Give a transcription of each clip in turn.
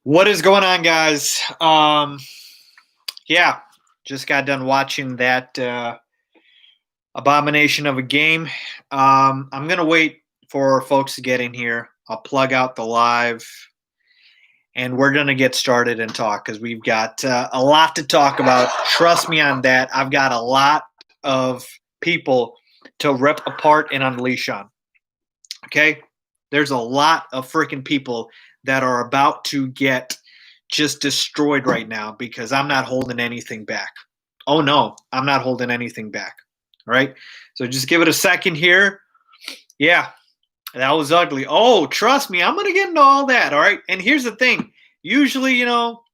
What is going on, guys? Yeah, just got done watching that abomination of a game. I'm gonna wait for folks to get in here. I'll plug out the live, and we're gonna get started and talk because we've got a lot to talk about. Trust me on that. I've got a lot of people to rip apart and unleash on. Okay, there's a lot of freaking people that are about to get just destroyed right now because I'm not holding anything back. Oh no, I'm not holding anything back. All right. So just give it a second here. Yeah, that was ugly. Oh, trust me, I'm gonna get into all that. All right. And here's the thing. Usually, I'll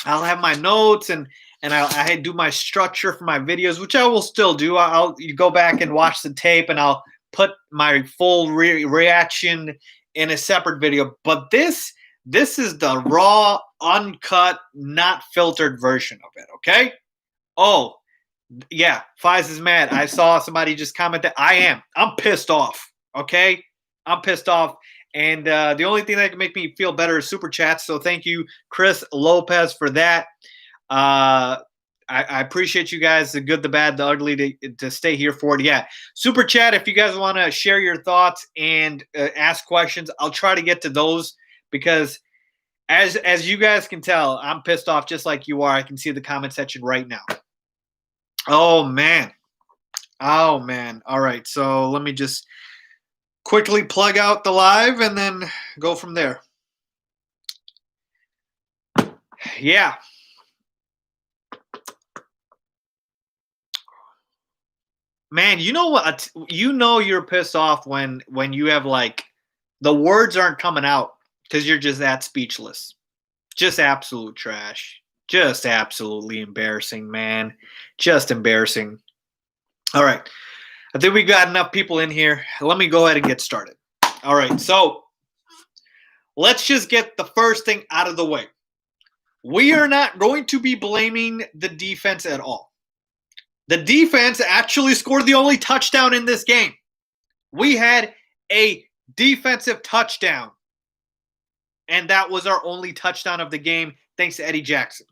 have my notes and I do my structure for my videos, which I will still do. I'll go back and watch the tape and I'll put my full reaction in a separate video. But this is the raw, uncut, not filtered version of it. Okay. Oh, yeah. Faiz is mad. I saw somebody just comment that I am. I'm pissed off. Okay. I'm pissed off. And the only thing that can make me feel better is super chats. So thank you, Chris Lopez, for that. Uh, I appreciate you guys, the good, the bad, the ugly, to stay here for it. Yeah, super chat. If you guys want to share your thoughts and ask questions, I'll try to get to those because as you guys can tell, I'm pissed off just like you are. I can see the comment section right now. Oh man. Oh man. All right. So let me just quickly plug out the live and then go from there. Yeah. Man, you know what? You know you're pissed off when you have like the words aren't coming out because you're just that speechless. Just absolute trash. Just absolutely embarrassing, man. Just embarrassing. All right. I think we got enough people in here. Let me go ahead and get started. All right. So let's just get the first thing out of the way. We are not going to be blaming the defense at all. The defense actually scored the only touchdown in this game. We had a defensive touchdown, and that was our only touchdown of the game, thanks to Eddie Jackson.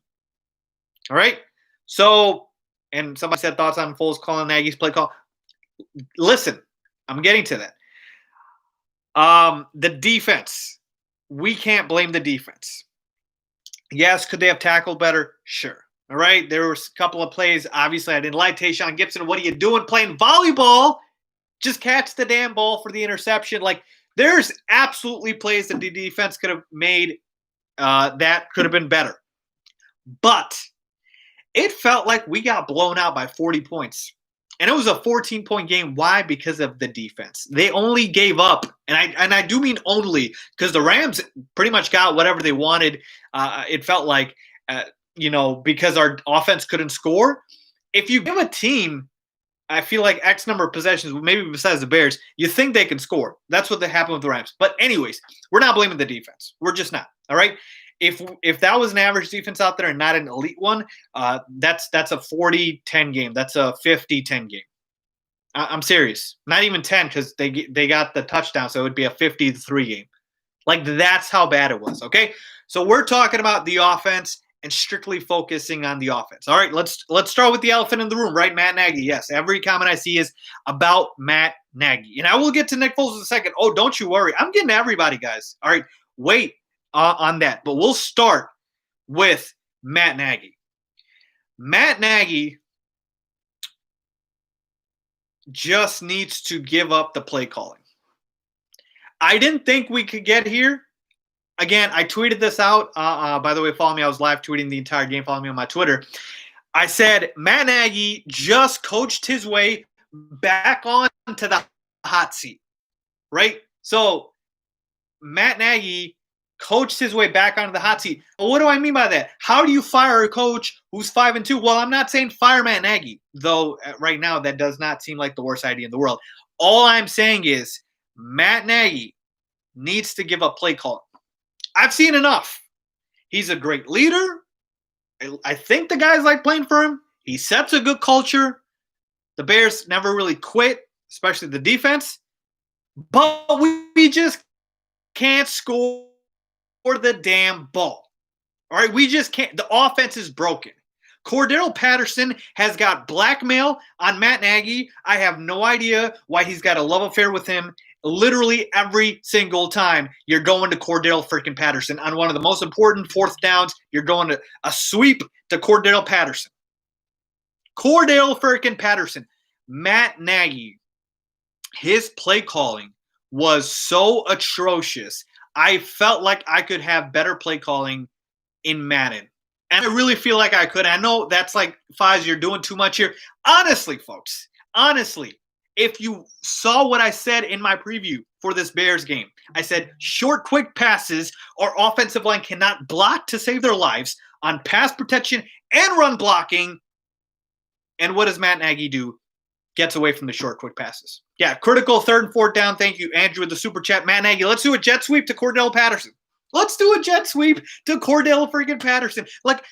All right? So, and somebody said thoughts on Foles calling Nagy's play call. Listen, I'm getting to that. The defense. We can't blame the defense. Yes, could they have tackled better? Sure. All right. There were a couple of plays. Obviously, I didn't like Tayshaun Gibson. What are you doing playing volleyball? Just catch the damn ball for the interception. Like, there's absolutely plays that the defense could have made that could have been better. But it felt like we got blown out by 40 points. And it was a 14-point game. Why? Because of the defense. They only gave up, and I do mean only, because the Rams pretty much got whatever they wanted. It felt like, because our offense couldn't score. If you give a team, I feel like X number of possessions, maybe besides the Bears, you think they can score. That's what happened with the Rams. But anyways, we're not blaming the defense. We're just not. All right. If that was an average defense out there and not an elite one, that's a 40-10 game. That's a 50-10 game. I'm serious. Not even 10 because they got the touchdown, so it would be a 50-3 game. Like, that's how bad it was. Okay, so we're talking about the offense and strictly focusing on the offense. All right, let's start with the elephant in the room, right? Matt Nagy. Yes, every comment I see is about Matt Nagy, and I will get to Nick Foles in a second. Oh, don't you worry. I'm getting to everybody, guys. All right, wait. On that. But we'll start with Matt Nagy. Matt Nagy just needs to give up the play calling. I didn't think we could get here. Again, I tweeted this out. By the way, follow me. I was live tweeting the entire game. Follow me on my Twitter. I said Matt Nagy just coached his way back on to the hot seat. Right? So Matt Nagy coached his way back onto the hot seat. But what do I mean by that? How do you fire a coach who's 5-2? Well, I'm not saying fire Matt Nagy, though right now that does not seem like the worst idea in the world. All I'm saying is Matt Nagy needs to give up play calling. I've seen enough. He's a great leader. I think the guys like playing for him. He sets a good culture. The Bears never really quit, especially the defense. But we just can't score for the damn ball. All right, we just can't. The offense is broken. Cordero Patterson has got blackmail on Matt Nagy. I have no idea why he's got a love affair with him. Literally every single time you're going to Cordero freaking Patterson on one of the most important fourth downs, you're going to a sweep to Cordero Patterson. Cordero freaking Patterson. Matt Nagy, his play calling was so atrocious. I felt like I could have better play calling in Madden. And I really feel like I could. I know that's like, Faiz, you're doing too much here. Honestly, folks, if you saw what I said in my preview for this Bears game, I said short, quick passes, our offensive line cannot block to save their lives on pass protection and run blocking. And what does Matt Nagy do? Gets away from the short, quick passes. Yeah, critical third and fourth down. Thank you, Andrew, with the super chat. Matt Nagy, let's do a jet sweep to Cordell Patterson. Let's do a jet sweep to Cordell freaking Patterson. Like,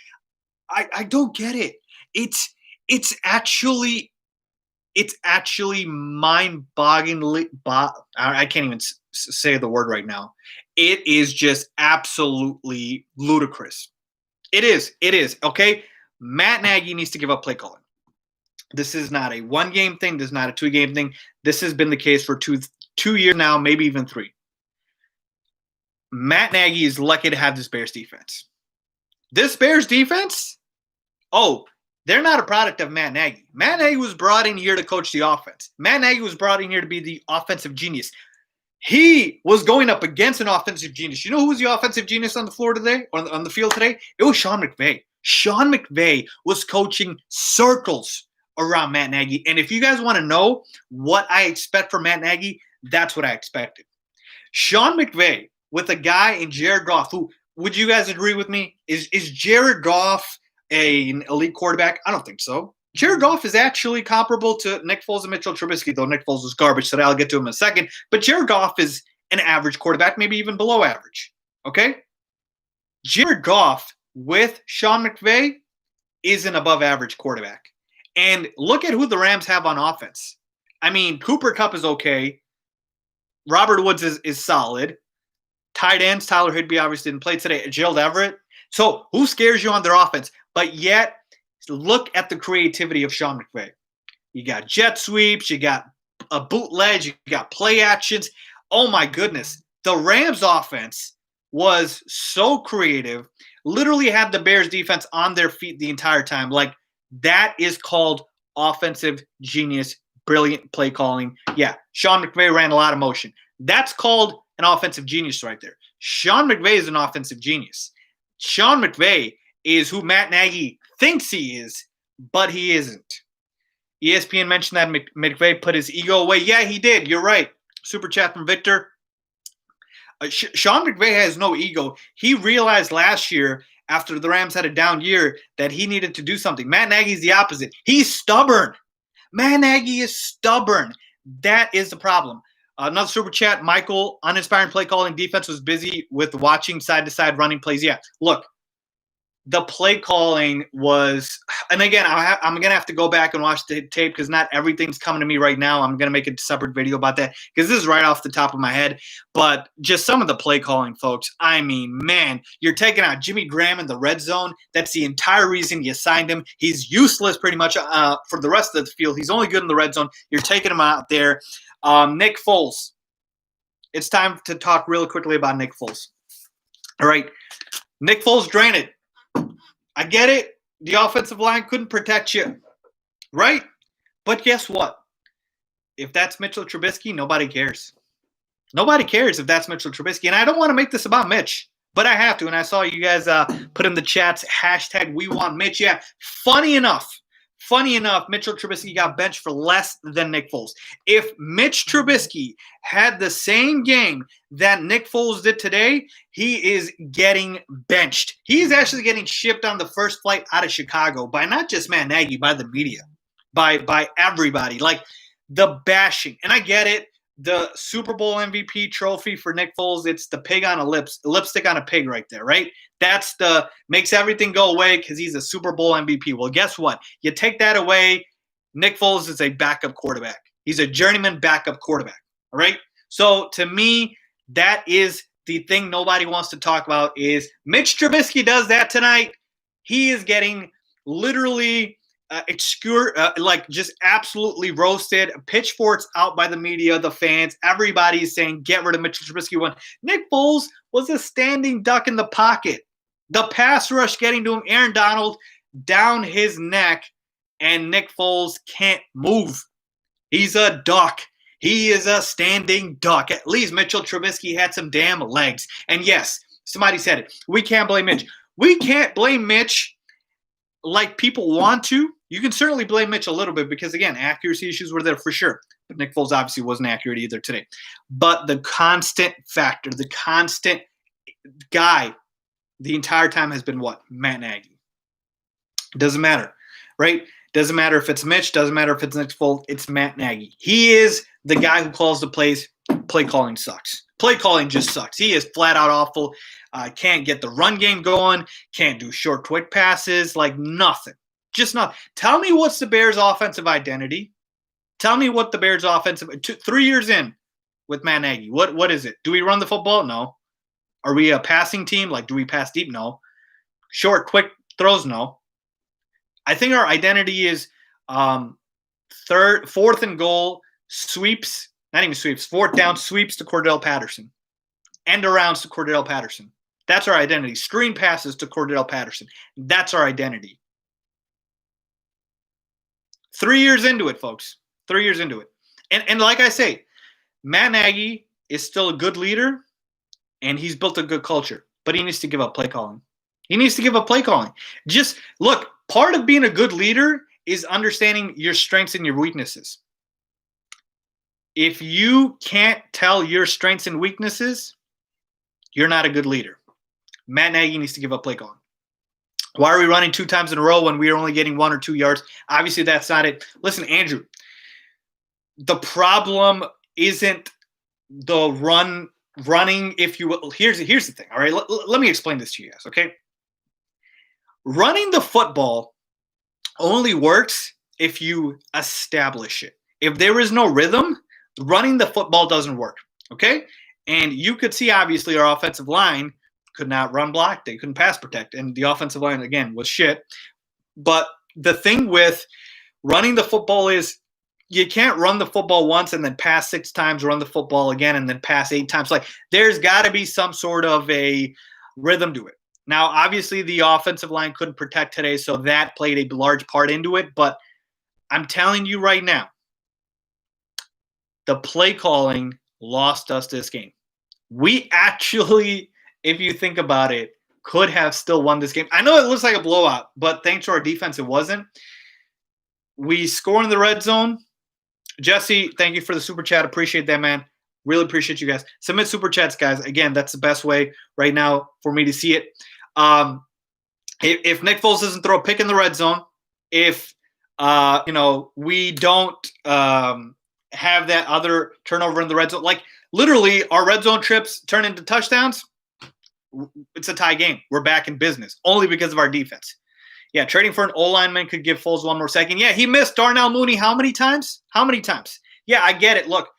I don't get it. It's actually mind-bogglingly. I can't even say the word right now. It is just absolutely ludicrous. It is. Okay, Matt Nagy needs to give up play calling. This is not a one-game thing. This is not a two-game thing. This has been the case for two years now, maybe even three. Matt Nagy is lucky to have this Bears defense. This Bears defense, they're not a product of Matt Nagy. Matt Nagy was brought in here to coach the offense. Matt Nagy was brought in here to be the offensive genius. He was going up against an offensive genius. You know who was the offensive genius on the floor today, on the field today? It was Sean McVay. Sean McVay was coaching circles around Matt Nagy. And if you guys want to know what I expect from Matt Nagy, that's what I expected. Sean McVay with a guy in Jared Goff, who, would you guys agree with me? Is Jared Goff an elite quarterback? I don't think so. Jared Goff is actually comparable to Nick Foles and Mitchell Trubisky, though Nick Foles was garbage, so I'll get to him in a second. But Jared Goff is an average quarterback, maybe even below average. Okay? Jared Goff with Sean McVay is an above average quarterback. And look at who the Rams have on offense. I mean, Cooper Kupp is okay. Robert Woods is solid. Tight ends, Tyler Higbee obviously didn't play today. Gerald Everett. So who scares you on their offense? But yet, look at the creativity of Sean McVay. You got jet sweeps. You got a bootleg. You got play actions. Oh, my goodness. The Rams offense was so creative. Literally had the Bears defense on their feet the entire time. Like, that is called offensive genius, brilliant play calling. Yeah, Sean McVay ran a lot of motion. That's called an offensive genius right there. Sean McVay is an offensive genius. Sean McVay is who Matt Nagy thinks he is, but he isn't. ESPN mentioned that McVay put his ego away. Yeah, he did. You're right. Super chat from Victor. Sean McVay has no ego. He realized last year, after the Rams had a down year, that he needed to do something. Matt Nagy's the opposite. He's stubborn. Matt Nagy is stubborn. That is the problem. Another super chat. Michael, uninspiring play calling. Defense was busy with watching side-to-side running plays. Yeah, look, the play calling was, and again, I'm going to have to go back and watch the tape because not everything's coming to me right now. I'm going to make a separate video about that because this is right off the top of my head. But just some of the play calling, folks, I mean, man, you're taking out Jimmy Graham in the red zone. That's the entire reason you signed him. He's useless pretty much for the rest of the field. He's only good in the red zone. You're taking him out there. Nick Foles. It's time to talk real quickly about Nick Foles. All right. Nick Foles, granted, I get it. The offensive line couldn't protect you, right? But guess what? If that's Mitchell Trubisky, nobody cares. Nobody cares if that's Mitchell Trubisky. And I don't want to make this about Mitch, but I have to. And I saw you guys put in the chats, hashtag we want Mitch. Yeah, funny enough, Mitchell Trubisky got benched for less than Nick Foles. If Mitch Trubisky had the same game that Nick Foles did today, he is getting benched. He's actually getting shipped on the first flight out of Chicago by not just Matt Nagy, by the media, by everybody. Like the bashing. And I get it. The Super Bowl MVP trophy for Nick Foles, it's the pig on a lipstick on a pig right there, right? That's the makes everything go away because he's a Super Bowl MVP. Well, guess what? You take that away, Nick Foles is a backup quarterback. He's a journeyman backup quarterback, all right? So to me, that is the thing nobody wants to talk about is Mitch Trubisky does that tonight. He is getting literally just absolutely roasted. Pitchforks out by the media, the fans. Everybody's saying, get rid of Mitchell Trubisky. When Nick Foles was a standing duck in the pocket. The pass rush getting to him, Aaron Donald down his neck, and Nick Foles can't move. He's a duck. He is a standing duck. At least Mitchell Trubisky had some damn legs. And yes, somebody said it. We can't blame Mitch. We can't blame Mitch like people want to. You can certainly blame Mitch a little bit because, again, accuracy issues were there for sure. But Nick Foles obviously wasn't accurate either today. But the constant factor, the constant guy the entire time has been what? Matt Nagy. Doesn't matter, right? Doesn't matter if it's Mitch. Doesn't matter if it's Nick Foles. It's Matt Nagy. He is the guy who calls the plays. Play calling sucks. Play calling just sucks. He is flat out awful. Can't get the run game going. Can't do short, quick passes. Like nothing. Just nothing. Tell me what's the Bears' offensive identity. Tell me what the Bears' offensive 3 years in with Matt Nagy. What is it? Do we run the football? No. Are we a passing team? Like, do we pass deep? No. Short, quick throws? No. I think our identity is fourth and goal, sweeps, not even sweeps, fourth down, sweeps to Cordell Patterson. End arounds to Cordell Patterson. That's our identity. Screen passes to Cordell Patterson. That's our identity. 3 years into it, folks. 3 years into it. And like I say, Matt Nagy is still a good leader, and he's built a good culture. But he needs to give up play calling. He needs to give up play calling. Just, look, part of being a good leader is understanding your strengths and your weaknesses. If you can't tell your strengths and weaknesses, you're not a good leader. Matt Nagy needs to give up play calling. Why are we running 2 times in a row when we are only getting 1 or 2 yards? Obviously, that's not it. Listen, Andrew, the problem isn't the running, if you will. Here's the thing, all right? Let me explain this to you guys, okay? Running the football only works if you establish it. If there is no rhythm, running the football doesn't work, okay? And you could see, obviously, our offensive line could not run block. They couldn't pass protect. And the offensive line, again, was shit. But the thing with running the football is you can't run the football once and then pass 6 times, run the football again, and then pass 8 times. Like, there's got to be some sort of a rhythm to it. Now, obviously, the offensive line couldn't protect today, so that played a large part into it. But I'm telling you right now, the play calling lost us this game. We actually, if you think about it, could have still won this game. I know it looks like a blowout, but thanks to our defense, it wasn't. We score in the red zone. Jesse, thank you for the super chat. Appreciate that, man. Really appreciate you guys. Submit super chats, guys. Again, that's the best way right now for me to see it. If Nick Foles doesn't throw a pick in the red zone, if we don't have that other turnover in the red zone, like literally our red zone trips turn into touchdowns, it's a tie game. We're back in business only because of our defense. Yeah, trading for an O-lineman could give Foles 1 more second. Yeah, he missed Darnell Mooney how many times? Yeah, I get it. Look,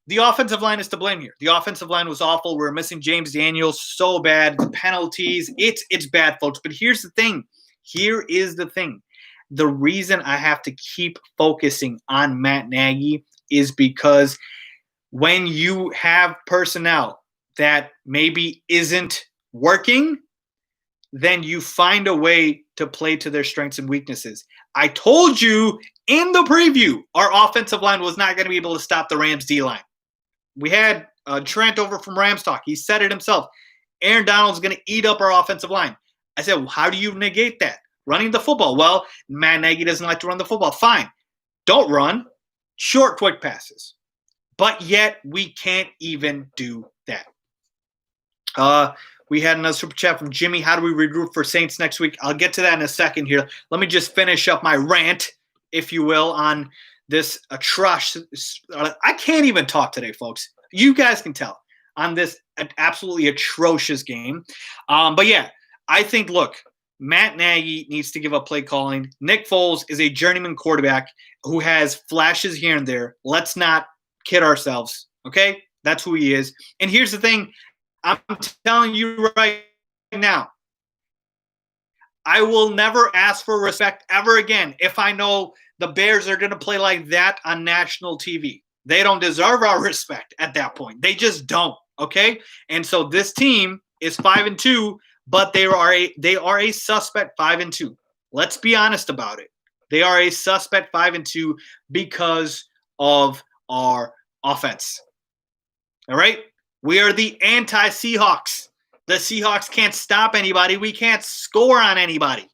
the offensive line is to blame here. The offensive line was awful. We're missing James Daniels so bad. The penalties, it's bad, folks. But here's the thing. Here is the thing. The reason I have to keep focusing on Matt Nagy is because when you have personnel that maybe isn't working, then you find a way to play to their strengths and weaknesses. I told you in the preview, our offensive line was not going to be able to stop the Rams D-line. We had Trent over from Rams Talk. He said it himself. Aaron Donald's going to eat up our offensive line. I said, well, how do you negate that? Running the football. Well, Matt Nagy doesn't like to run the football. Fine. Don't run. Short, quick passes. But yet, we can't even do that. We had another super chat from Jimmy. How do we regroup for Saints next week? I'll get to that in a second here. Let me just finish up my rant, if you will, on this atrocious. I can't even talk today, folks. You guys can tell on this absolutely atrocious game. But yeah, I think, look, Matt Nagy needs to give up play calling. Nick Foles is a journeyman quarterback who has flashes here and there. Let's not kid ourselves, okay? That's who he is. And here's the thing. I'm telling you right now, I will never ask for respect ever again if I know the Bears are going to play like that on national TV. They don't deserve our respect at that point. They just don't. Okay, and so this team is 5-2, but they are a suspect 5-2. Let's be honest about it. They are a suspect 5-2 because of our offense. All right, we are the anti-Seahawks. The Seahawks can't stop anybody. We can't score on anybody.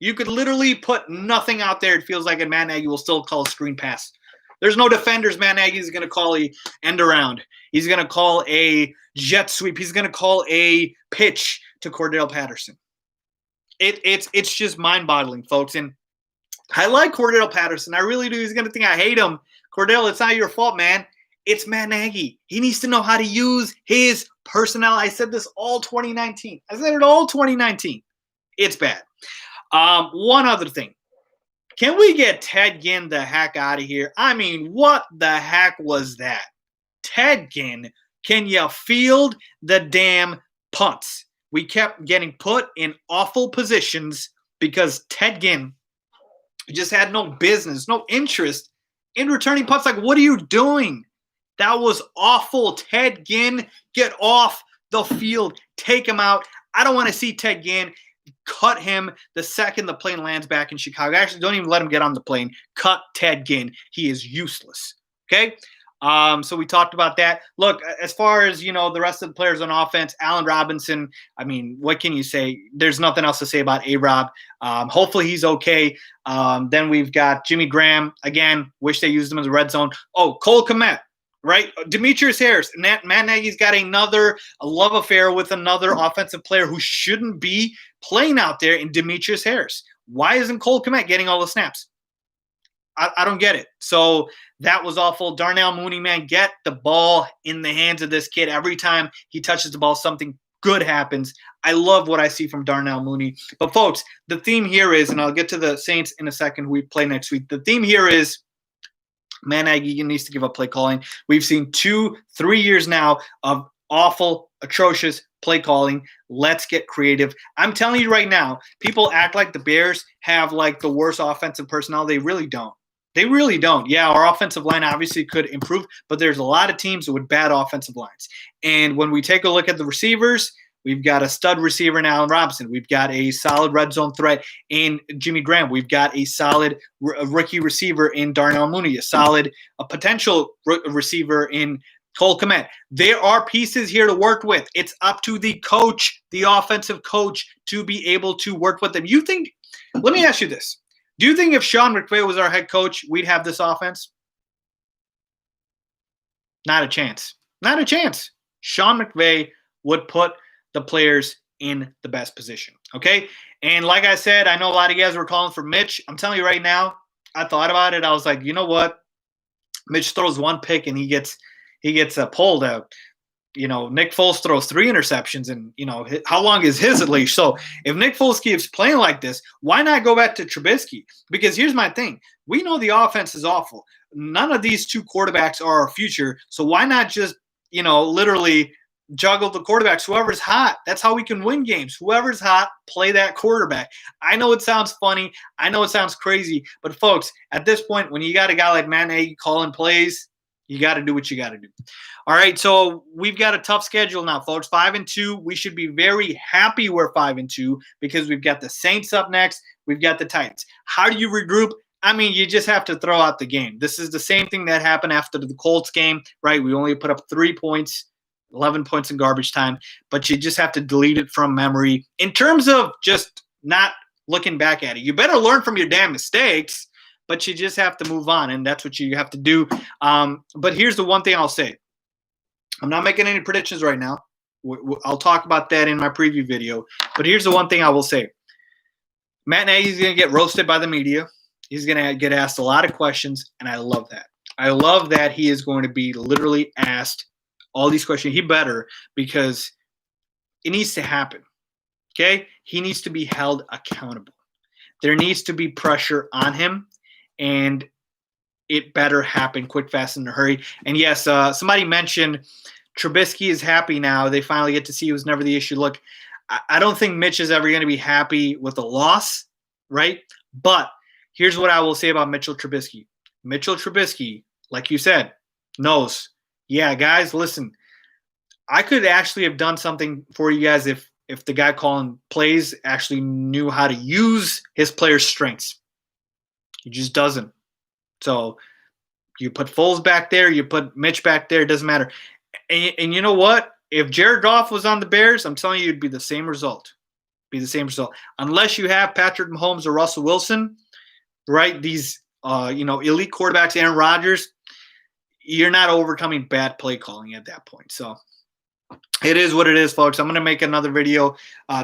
You could literally put nothing out there. It feels like, and Matt Nagy will still call a screen pass. There's no defenders. Matt Nagy is going to call a end around. He's going to call a jet sweep. He's going to call a pitch to Cordell Patterson. It's just mind-boggling, folks. And I like Cordell Patterson. I really do. He's going to think I hate him. Cordell, it's not your fault, man. It's Matt Nagy. He needs to know how to use his personnel. I said this all 2019. I said it all 2019. It's bad. One other thing. Can we get Ted Ginn the heck out of here? I mean, what the heck was that? Ted Ginn, can you field the damn punts? We kept getting put in awful positions because Ted Ginn just had no business, no interest in returning punts. Like, what are you doing? That was awful. Ted Ginn, get off the field. Take him out. I don't want to see Ted Ginn. Cut him the second the plane lands back in Chicago. Actually, don't even let him get on the plane. Cut Ted Ginn. He is useless. Okay? So we talked about that. Look, as far as, the rest of the players on offense, Allen Robinson, I mean, what can you say? There's nothing else to say about A-Rob. Hopefully he's okay. Then we've got Jimmy Graham. Again, wish they used him as a red zone. Oh, Cole Kmet. Right? Demetrius Harris. Matt Nagy's got a love affair with another offensive player who shouldn't be playing out there in Demetrius Harris. Why isn't Cole Kmet getting all the snaps? I don't get it. So that was awful. Darnell Mooney, man, get the ball in the hands of this kid. Every time he touches the ball, something good happens. I love what I see from Darnell Mooney. But, folks, the theme here is, and I'll get to the Saints in a second who we play next week. The theme here is, Matt Nagy needs to give up play calling. We've seen 2-3 years now of awful, atrocious play calling. Let's get creative. I'm telling you right now, people act like the Bears have like the worst offensive personnel. They really don't. They really don't. Yeah, our offensive line obviously could improve, but there's a lot of teams with bad offensive lines. And when we take a look at the receivers, we've got a stud receiver in Allen Robinson. We've got a solid red zone threat in Jimmy Graham. We've got a solid rookie receiver in Darnell Mooney, a potential receiver in Cole Kmet. There are pieces here to work with. It's up to the coach, the offensive coach, to be able to work with them. Let me ask you this. Do you think if Sean McVay was our head coach, we'd have this offense? Not a chance. Not a chance. Sean McVay would put the players in the best position. Okay? And like I said, I know a lot of you guys were calling for Mitch. I'm telling you right now, I thought about it. I was like, you know what? Mitch throws one pick and he gets pulled out. Nick Foles throws 3 interceptions, and, how long is his leash? So if Nick Foles keeps playing like this, why not go back to Trubisky? Because here's my thing. We know the offense is awful. None of these 2 quarterbacks are our future. So why not just, literally juggle the quarterbacks? Whoever's hot, that's how we can win games. Whoever's hot, play that quarterback. I know it sounds funny. I know it sounds crazy. But, folks, at this point, when you got a guy like Matt Nagy calling plays, you got to do what you got to do. All right, so we've got a tough schedule now, folks. 5-2. We should be very happy we're 5-2 because we've got the Saints up next. We've got the Titans. How do you regroup? I mean, you just have to throw out the game. This is the same thing that happened after the Colts game, right? We only put up 3 points, 11 points in garbage time, but you just have to delete it from memory. In terms of just not looking back at it, you better learn from your damn mistakes, but you just have to move on, and that's what you have to do. But here's the one thing I'll say. I'm not making any predictions right now. I'll talk about that in my preview video. But here's the one thing I will say. Matt Nagy's going to get roasted by the media. He's going to get asked a lot of questions, and I love that. I love that he is going to be literally asked all these questions. He better, because it needs to happen. Okay? He needs to be held accountable. There needs to be pressure on him, and it better happen quick, fast, and in a hurry. And yes, somebody mentioned Trubisky is happy now. They finally get to see it was never the issue. Look, I don't think Mitch is ever going to be happy with a loss, right? But here's what I will say about Mitchell Trubisky. Mitchell Trubisky, like you said, knows, yeah, guys, listen, I could actually have done something for you guys if the guy calling plays actually knew how to use his players' strengths. He just doesn't. So you put Foles back there, you put Mitch back there, it doesn't matter. And you know what? If Jared Goff was on the Bears, I'm telling you, it'd be the same result. Unless you have Patrick Mahomes or Russell Wilson, right? These elite quarterbacks, Aaron Rodgers, you're not overcoming bad play calling at that point. So it is what it is, folks. I'm going to make another video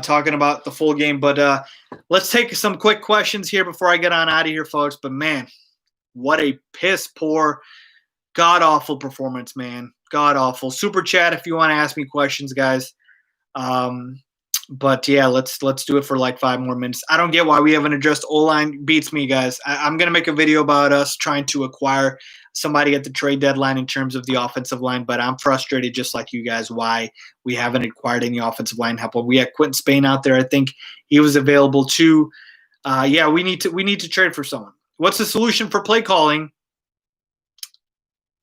talking about the full game. But let's take some quick questions here before I get on out of here, folks. But, man, what a piss-poor, god-awful performance, man. God-awful. Super chat if you want to ask me questions, guys. But, yeah, let's do it for like 5 more minutes. I don't get why we haven't addressed O-line. Beats me, guys. I'm going to make a video about us trying to acquire somebody at the trade deadline in terms of the offensive line, but I'm frustrated just like you guys why we haven't acquired any offensive line help. We had Quentin Spain out there. I think he was available too. Yeah, we need to trade for someone. What's the solution for play calling?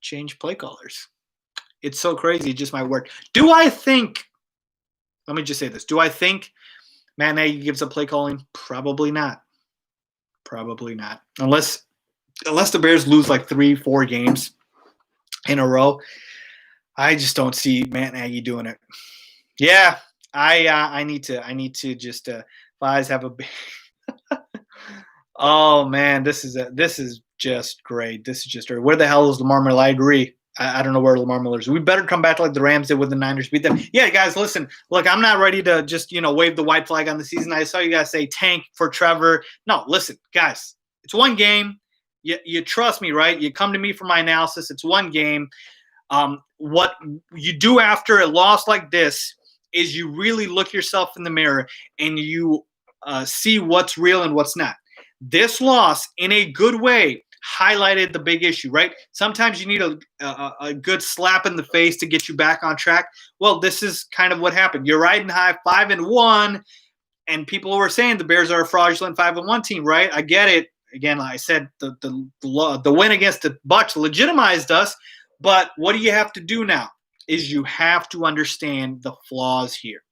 Change play callers. It's so crazy, just my word. Do I think – let me just say this. Do I think Matt Nagy gives up play calling? Probably not. Probably not. Unless the Bears lose like 3-4 games in a row, I just don't see Matt Nagy doing it. Yeah, I need to just Faiz have a oh man, this is just great. This is just great. Where the hell is Lamar Miller? I agree. I don't know where Lamar Miller is. We better come back like the Rams did with the Niners, beat them. Yeah, guys, listen. Look, I'm not ready to just wave the white flag on the season. I saw you guys say tank for Trevor. No, listen, guys, it's one game. You trust me, right? You come to me for my analysis. It's one game. What you do after a loss like this is you really look yourself in the mirror and you see what's real and what's not. This loss, in a good way, highlighted the big issue, right? Sometimes you need a good slap in the face to get you back on track. Well, this is kind of what happened. You're riding high 5-1, and people were saying the Bears are a fraudulent 5-1 team, right? I get it. Again, like I said, the win against the Bucs legitimized us, but what do you have to do now is you have to understand the flaws here.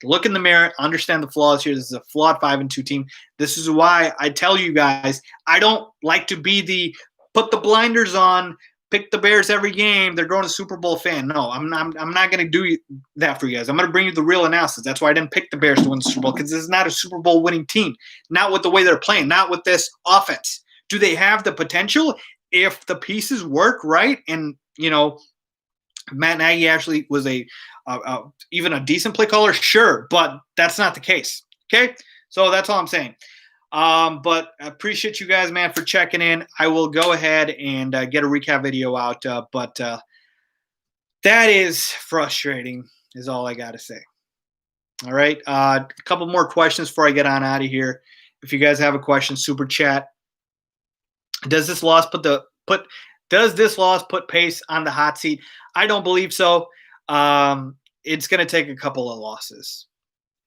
Look in the mirror, understand the flaws here. This is a flawed 5-2 team. This is why I tell you guys, I don't like to be the put the blinders on, pick the Bears every game, they're going to Super Bowl fan. No, I'm not going to do that for you guys. I'm going to bring you the real analysis. That's why I didn't pick the Bears to win the Super Bowl, because this is not a Super Bowl winning team. Not with the way they're playing, not with this offense. Do they have the potential if the pieces work right? And, Matt Nagy actually was even a decent play caller, sure, but that's not the case. Okay, so that's all I'm saying. But I appreciate you guys, man, for checking in. I will go ahead and get a recap video out, but that is frustrating, is all I got to say. All right, a couple more questions before I get on out of here. If you guys have a question, super chat. Does this loss put Pace on the hot seat? I don't believe so. It's going to take a couple of losses.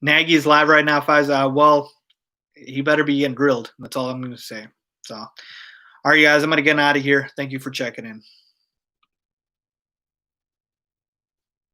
Nagy is live right now, Faiz. Well, he better be getting grilled. That's all I'm going to say. So, all right, guys, I'm going to get out of here. Thank you for checking in.